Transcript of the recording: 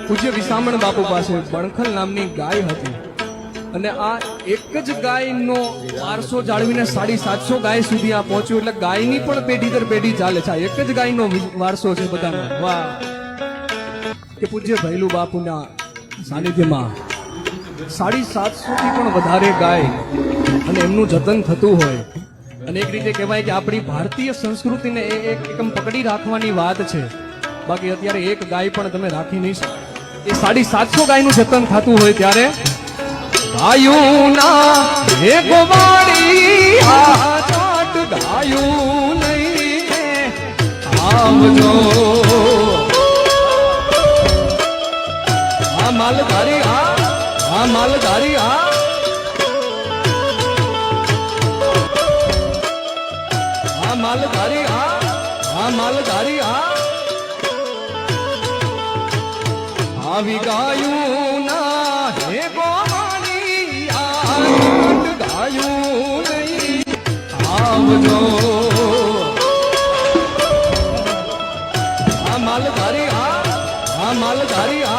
પૂજ્ય વિસામણ બાપુ પાસે બણખલ નામની ગાય હતી અને આ એક જ ગાયનો વારસો જાળવીને 750 ગાય સુધી આ પહોંચ્યું એટલે ગાયની પણ પેઢી દર પેઢી ચાલે છે. એક જ ગાયનો વારસો છે બધાનો. વાહ કે પૂજ્ય ભૈલું બાપુના સાનિધ્યમાં 750 થી પણ વધારે ગાય અને એમનું જતન થતું હોય અને એક રીતે કહેવાય કે આપણી ભારતીય સંસ્કૃતિને એકમ પકડી રાખવાની વાત છે. બાકી અત્યારે એક ગાય પણ તમે રાખી નહીં શકો. એ 750 ગાયનું જતન થતું હોય ત્યારે ગાયુના હે ગોવાળી આ ચાટ ગાયું નહીં આવજો આ માલધારી આ માલધારી આ માલધારી આ માલધારી આવી ગાયું ના હે ગોવાળી આ ગાયું નહીં આવજો આ માલધારી આ માલધારી આ